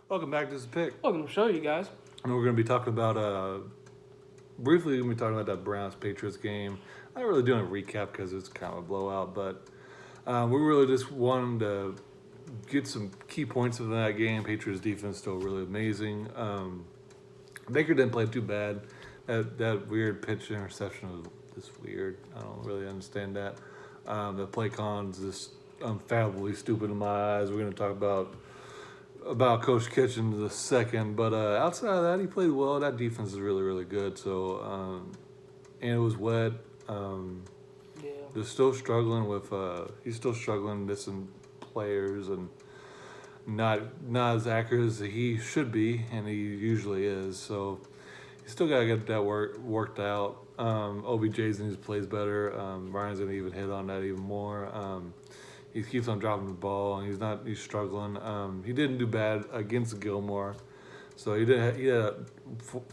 Welcome back to this pick. Welcome to the show, you guys. And we're going to be talking about, briefly, we're going to be talking about that Browns Patriots game. I'm not really doing a recap because it's kind of a blowout, but we really just wanted to get some key points of that game. Patriots defense still really amazing. Baker didn't play too bad. That weird pitch interception was just weird. I don't really understand that. The play con's just unfathomably stupid in my eyes. We're going to talk about Coach Kitchen in a second, but outside of that, he played well. That defense is really, really good. So, and it was wet. Yeah. They're still struggling with. He's still struggling missing players and not as accurate as he should be, and he usually is. So, he's still got to get that worked out. OBJ's needs plays better. Ryan's gonna even hit on that even more. He keeps on dropping the ball, and he's struggling. He didn't do bad against Gilmore, so he did.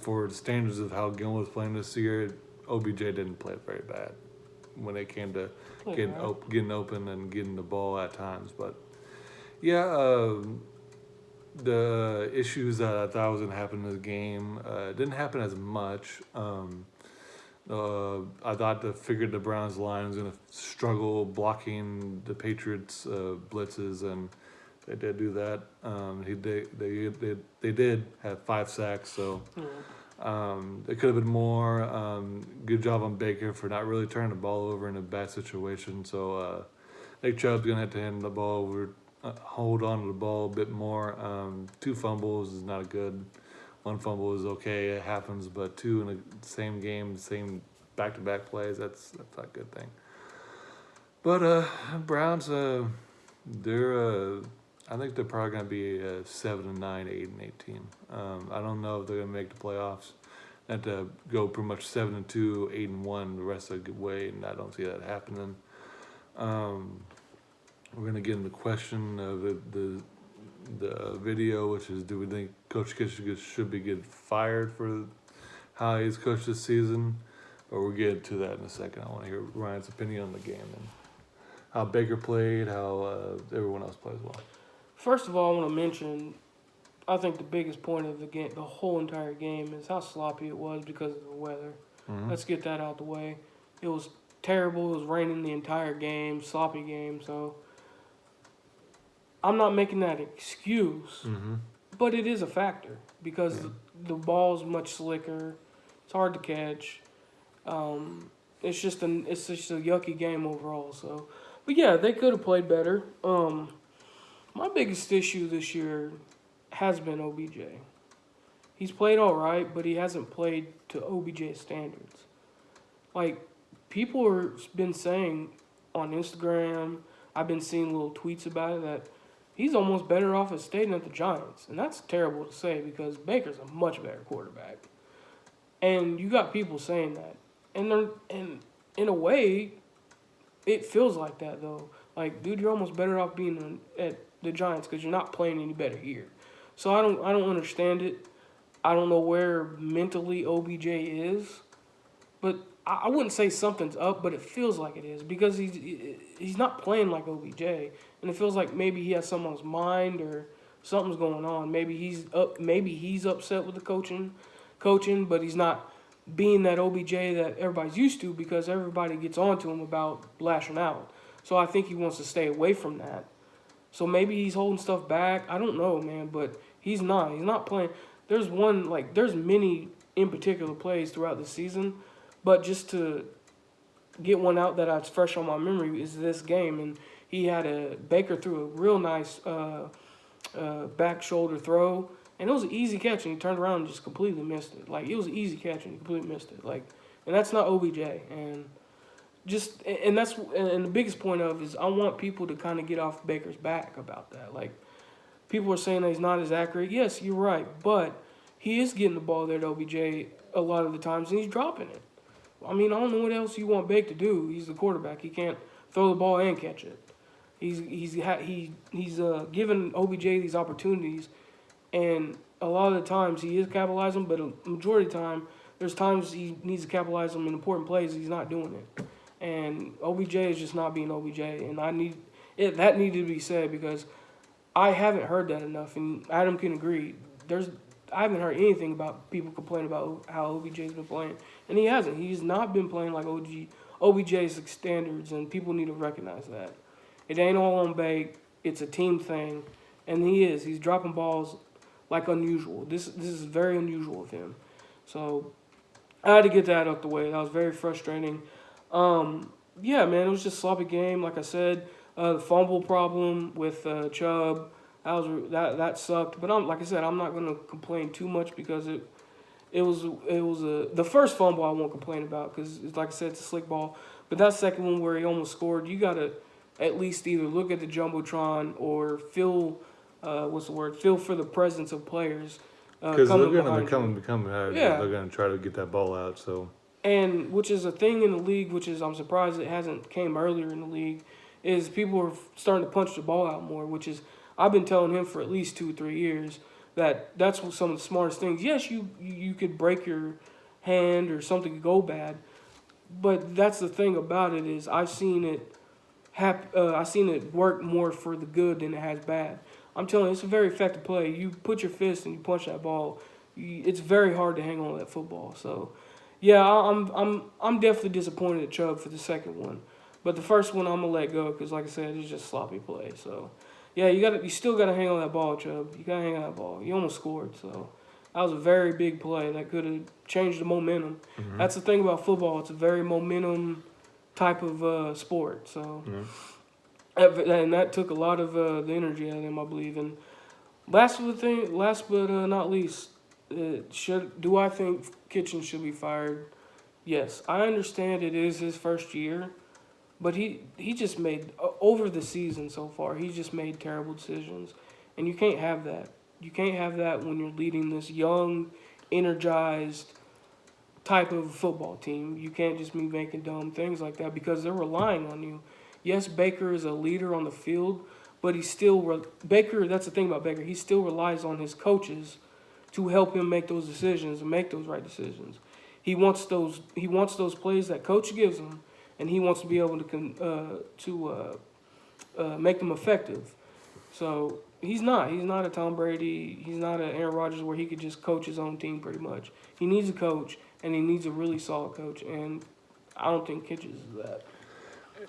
For the standards of how Gilmore was playing this year, OBJ didn't play very bad when it came to getting open and getting the ball at times. But yeah, the issues that I thought was gonna happen in this game didn't happen as much. I figured the Browns line was going to struggle blocking the Patriots blitzes, and they did do that. They did have 5 sacks, so it could have been more. Good job on Baker for not really turning the ball over in a bad situation. So Nick Chubb's going to have to hand the ball over, hold on to the ball a bit more. 2 fumbles is not good. 1 fumble is okay, it happens, but 2 in the same game, same back-to-back plays, that's not a good thing. But Browns, they're I think they're probably gonna be 7-9, 8-18. I don't know if they're gonna make the playoffs. They have to go pretty much 7-2, 8-1 the rest of the way, and I don't see that happening. We're gonna get into the question of the video, which is, do we think Coach Kitchen should be getting fired for how he's coached this season? But we'll get to that in a second. I want to hear Ryan's opinion on the game and how Baker played, how everyone else plays well. First of all, I want to mention, I think the biggest point of the game, the whole entire game, is how sloppy it was because of the weather. Mm-hmm. Let's get that out the way. It was terrible. It was raining the entire game, sloppy game. So I'm not making that an excuse, but it is a factor because the ball's much slicker. It's hard to catch. It's just a yucky game overall. So, but yeah, they could have played better. My biggest issue this year has been OBJ. He's played all right, but he hasn't played to OBJ standards. Like, people have been saying on Instagram, I've been seeing little tweets about it, that he's almost better off at staying at the Giants. And that's terrible to say because Baker's a much better quarterback. And you got people saying that. And in a way, it feels like that, though. Like, dude, you're almost better off being at the Giants because you're not playing any better here. So I don't understand it. I don't know where mentally OBJ is. But I wouldn't say something's up, but it feels like it is because he's not playing like OBJ. And it feels like maybe he has something on his mind or something's going on. Maybe he's upset with the coaching, but he's not being that OBJ that everybody's used to because everybody gets on to him about lashing out. So I think he wants to stay away from that. So maybe he's holding stuff back. I don't know, man, but he's not. He's not playing. There's many in particular plays throughout the season, but just to get one out that's fresh on my memory is this game. And Baker threw a real nice back shoulder throw. And it was an easy catch, and he turned around and just completely missed it. Like, it was an easy catch, and he completely missed it. Like, and that's not OBJ. And the biggest point is I want people to kind of get off Baker's back about that. Like, people are saying that he's not as accurate. Yes, you're right, but he is getting the ball there to OBJ a lot of the times, and he's dropping it. I mean, I don't know what else you want Baker to do. He's the quarterback. He can't throw the ball and catch it. He's given OBJ these opportunities. And a lot of the times he is capitalizing, but a majority of the time, there's times he needs to capitalize on in important plays. He's not doing it. And OBJ is just not being OBJ. And that needed to be said because I haven't heard that enough, and Adam can agree. I haven't heard anything about people complaining about how OBJ's been playing, and he hasn't. He's not been playing like OBJ's standards, and people need to recognize that. It ain't all on Bake. It's a team thing, and he's dropping balls like unusual. This is very unusual of him. So I had to get that out the way. That was very frustrating. Yeah, man, it was just a sloppy game. Like I said, the fumble problem with Chubb, that sucked. But like I said, I'm not gonna complain too much because it was the first fumble I won't complain about because like I said, it's a slick ball. But that second one where he almost scored, you gotta at least either look at the jumbotron or feel feel for the presence of players. Because they're going to become Yeah. They're going to try to get that ball out. So, and which is a thing in the league, which is I'm surprised it hasn't came earlier in the league, is people are starting to punch the ball out more. Which is I've been telling him for at least 2 or 3 years that's some of the smartest things. Yes, you could break your hand or something could go bad, but that's the thing about it is I've seen it work more for the good than it has bad. I'm telling you, it's a very effective play. You put your fist and you punch that ball. It's very hard to hang on to that football. So, yeah, I'm definitely disappointed at Chubb for the second one, but the first one I'm gonna let go because, like I said, it's just sloppy play. So, yeah, you still gotta hang on that ball, Chubb. You gotta hang on that ball. You almost scored, so that was a very big play that could have changed the momentum. mm-hmm. That's the thing about football. It's a very momentum type of sport. So. Yeah. And that took a lot of the energy out of him, I believe. And last but not least, do I think Kitchen should be fired? Yes, I understand it is his first year, but he just made over the season so far. He just made terrible decisions, and you can't have that. You can't have that when you're leading this young, energized type of football team. You can't just be making dumb things like that because they're relying on you. Yes, Baker is a leader on the field, but he's still Baker. That's the thing about Baker. He still relies on his coaches to help him make those decisions and make those right decisions. He wants those plays that coach gives him, and he wants to be able to make them effective. So he's not a Tom Brady. He's not an Aaron Rodgers where he could just coach his own team pretty much. He needs a coach, and he needs a really solid coach. And I don't think Kitchens is that.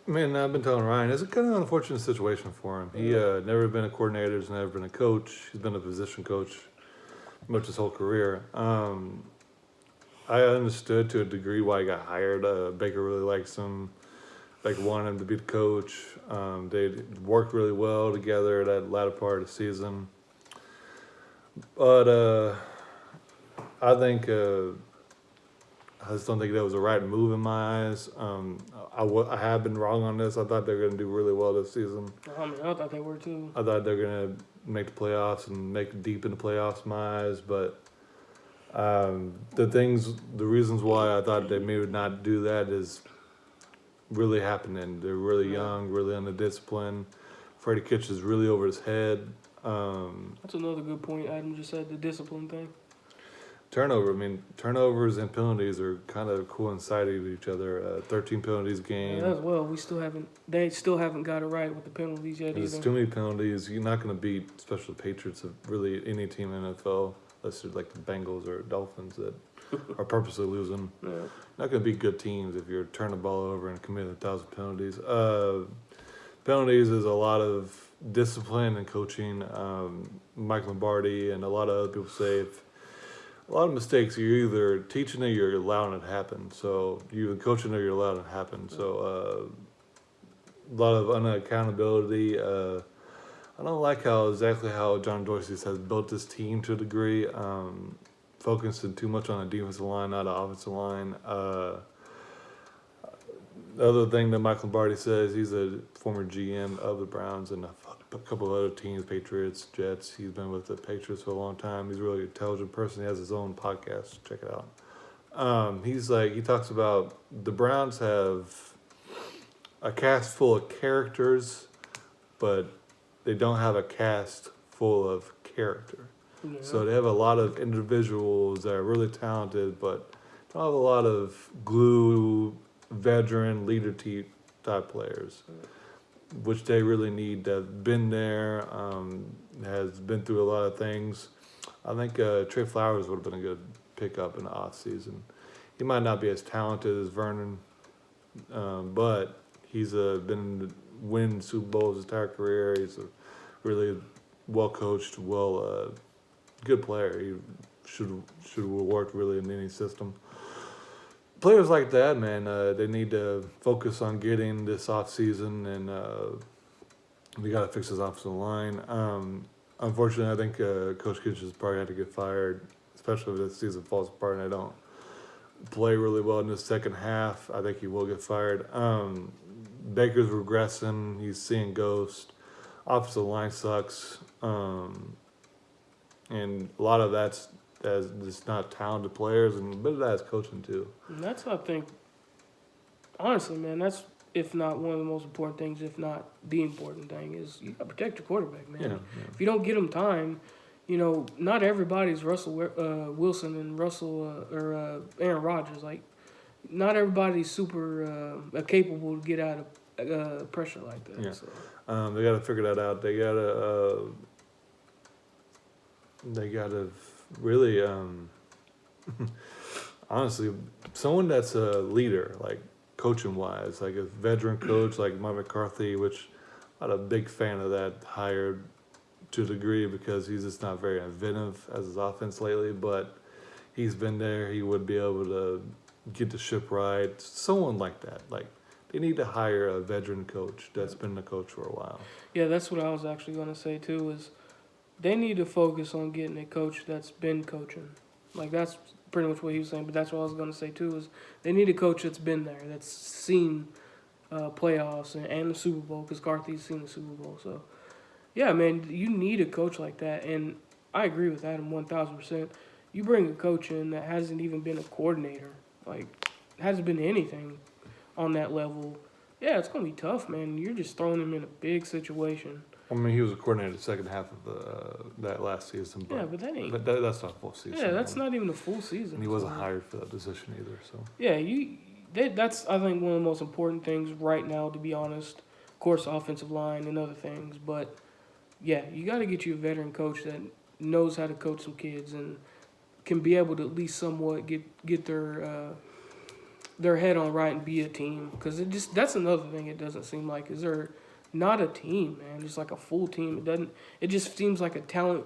Man, I've been telling Ryan, it's a kind of unfortunate situation for him. He never been a coordinator, he's never been a coach. He's been a position coach much his whole career. I understood to a degree why he got hired. Baker really likes him, wanted him to be the coach. They worked really well together that latter part of the season. But I think I just don't think that was the right move in my eyes. I have been wrong on this. I thought they were going to do really well this season. I thought they were too. I thought they were going to make the playoffs and make it deep in the playoffs in my eyes. But the reasons why I thought they may not do that is really happening. They're really young, really undisciplined. Freddie Kitch is really over his head. That's another good point Adam just said, the discipline thing. Turnovers and penalties are kind of coinciding with each other. 13 penalties game. Yeah, as well. They still haven't got it right with the penalties yet There's either. too many penalties. You're not going to beat, especially the Patriots, of really any team in the NFL, unless you're like the Bengals or Dolphins that are purposely losing. Yeah. Not going to beat good teams if you're turning the ball over and committing 1,000 penalties. Penalties is a lot of discipline and coaching. Mike Lombardi and a lot of other people say a lot of mistakes, you're either teaching it or you're allowing it to happen. So you're either coaching it or you're allowing it to happen. So a lot of unaccountability. I don't like exactly how John Dorsey has built this team to a degree, focusing too much on the defensive line, not the offensive line. The other thing that Mike Lombardi says, he's a former GM of the Browns and a couple of other teams, Patriots, Jets. He's been with the Patriots for a long time. He's a really intelligent person. He has his own podcast. Check it out. He talks about the Browns have a cast full of characters, but they don't have a cast full of character. Yeah. So they have a lot of individuals that are really talented, but don't have a lot of glue, veteran leader type players. which they really need. That been there, has been through a lot of things. I think Trey Flowers would have been a good pickup in the off season. He might not be as talented as Vernon, but he's been winning Super Bowls his entire career. He's a really well coached, good player. He should have worked really in any system. Players like that, man, they need to focus on getting this off season, and we got to fix this offensive line. Unfortunately, I think Coach Kitchens probably had to get fired, especially if this season falls apart and I don't play really well in the second half. I think he will get fired. Baker's regressing. He's seeing ghosts. Offensive line sucks. And a lot of that's just not talented players, and a bit of that is coaching too. And that's, I think, honestly, man, that's if not one of the most important things, if not the important thing, is you got to protect your quarterback, man. Yeah. If you don't get him time, not everybody's Russell Wilson and or Aaron Rodgers. Like, not everybody's super capable to get out of pressure like that. Yeah. So. They got to figure that out. They got to really, honestly, someone that's a leader, like coaching wise, like a veteran coach like Mike McCarthy, which I'm not a big fan of that hire to a degree because he's just not very inventive as his offense lately, but he's been there. He would be able to get the ship right. Someone like that. Like, they need to hire a veteran coach that's been the coach for a while. Yeah, that's what I was actually going to say too, is they need to focus on getting a coach that's been coaching. Like, that's pretty much what he was saying, but that's what I was going to say too, is they need a coach that's been there, that's seen playoffs and the Super Bowl, because Carthy's seen the Super Bowl. So, yeah, man, you need a coach like that, and I agree with Adam 1,000%. You bring a coach in that hasn't even been a coordinator, like, hasn't been anything on that level, yeah, it's going to be tough, man. You're just throwing him in a big situation. I mean, he was a coordinator the second half of that last season. But, yeah, but that ain't. But that's not full season. Yeah, that's not even a full season. And he wasn't hired for that position either. So. Yeah, that's, I think, one of the most important things right now, to be honest. Of course, offensive line and other things, but yeah, you got to get you a veteran coach that knows how to coach some kids and can be able to at least somewhat get their head on right and be a team. Because that's another thing it doesn't seem like. Is there not a team, man? Just like a full team. It just seems like a team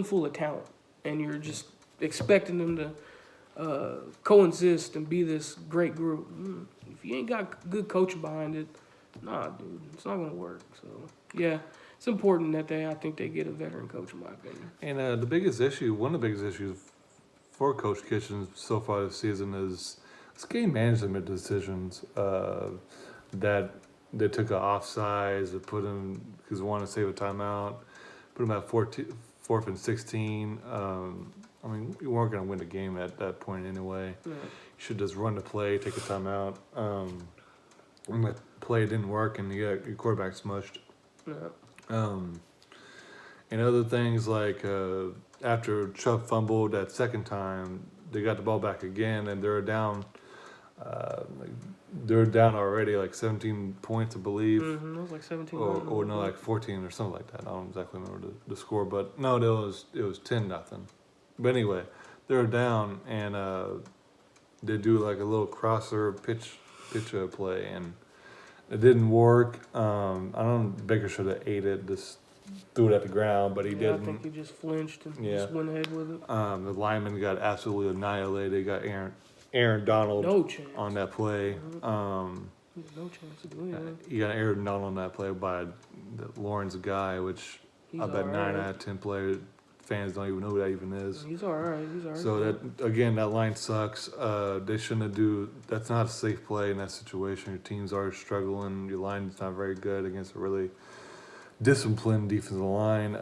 full of talent, and you're just expecting them to coexist and be this great group. If you ain't got good coaching behind it, nah, dude, it's not gonna work. So yeah, it's important that I think they get a veteran coach, in my opinion. And one of the biggest issues for Coach Kitchens so far this season is game management decisions that they took an offsides, they put him because they wanted to save a timeout, put him at 4th and 16. I mean, you weren't going to win the game at that point anyway. Yeah. You should just run the play, take a timeout. When the play didn't work and you got your quarterback smushed. Yeah. And other things like after Chubb fumbled that second time, they got the ball back again and they were down. They were down already, like 17 points, I believe. Mm-hmm. It was like 17. Or no, like 14 or something like that. I don't exactly remember the score, but no, it was 10-0. But anyway, they were down, and they do like a little crosser pitch play, and it didn't work. I don't know, Baker should have ate it, just threw it at the ground, but he didn't. I think he just flinched and just went ahead with it. The lineman got absolutely annihilated. Got Aaron Donald on that play. No chance to do anything. You got Aaron Donald on that play by Lawrence Guy, which I bet 9 out of 10 fans don't even know who that even is. He's all right. So that line sucks. They shouldn't do. That's not a safe play in that situation. Your team's already struggling. Your line's not very good against a really disciplined defensive line.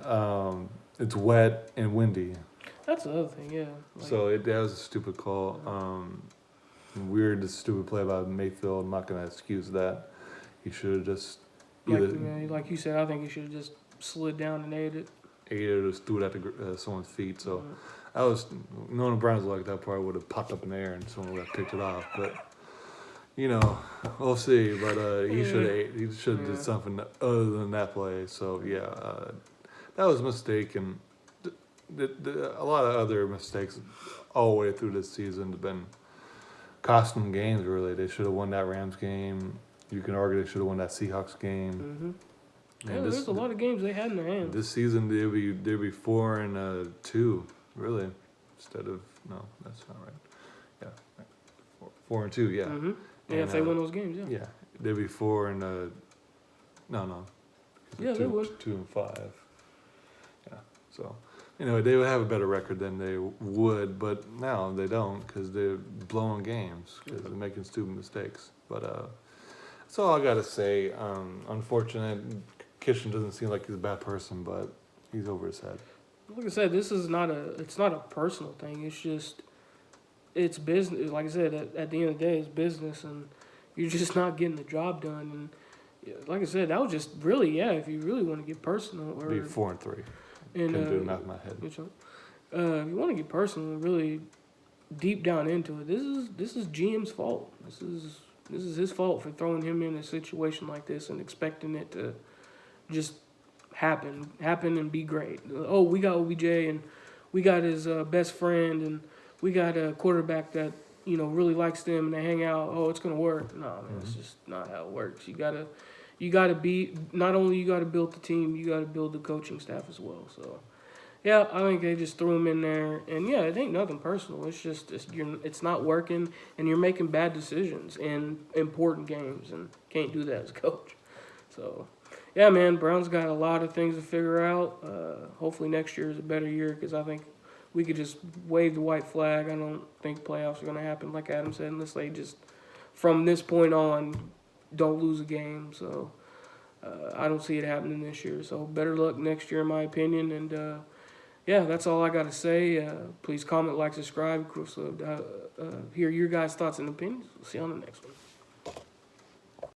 It's wet and windy. That's the other thing, yeah. So that was a stupid call. Weird, stupid play by Mayfield. I'm not going to excuse that. He should have just like you said, I think he should have just slid down and ate it. Or just threw it at someone's feet. So I was knowing the Browns like that, probably would have popped up in the air and someone would have picked it off. But you know, we'll see. But he Yeah. should have did something other than that play. So yeah, that was a mistake, and a lot of other mistakes all the way through this season have been costing them games. Really, they should have won that Rams game. You can argue they should have won that Seahawks game. Mm-hmm. Yeah, And there's a lot of games they had in their hands. this season they'll be 4-2, really, instead of no, that's not right. Yeah, right. 4-2, yeah. Mm-hmm. Yeah, And, if they win those games, yeah. Yeah, they'll be 4 and no. Yeah, they would. 2-5. Yeah, so anyway, they would have a better record than they would, but now they don't because they're blowing games because they're making stupid mistakes. But that's all I gotta say. Unfortunate, Kitchen doesn't seem like he's a bad person, but he's over his head. Like I said, it's not a personal thing. It's just, it's business. Like I said, at the end of the day, it's business, and you're just not getting the job done. And yeah, like I said, that was just really, if you really want to get personal, or Be 4-3. and Couldn't do the math in my head. if you want to get personal, really deep down into it, this is GM's fault. This is his fault for throwing him in a situation like this and expecting it to just happen and be great. Oh, we got OBJ and we got his best friend and we got a quarterback that really likes them and they hang out. Oh, it's gonna work. No, man, it's just not how it works. You gotta be not only you gotta build the team, you gotta build the coaching staff as well. So. Yeah, I think they just threw him in there, and yeah, it ain't nothing personal. It's just it's not working, and you're making bad decisions in important games, and can't do that as a coach. So, yeah, man, Brown's got a lot of things to figure out. Hopefully next year is a better year because I think we could just wave the white flag. I don't think playoffs are going to happen, like Adam said, unless they just from this point on don't lose a game. So I don't see it happening this year. So better luck next year, in my opinion, and. Yeah, that's all I got to say. Please comment, like, subscribe. Of course, hear your guys' thoughts and opinions. We'll see you on the next one.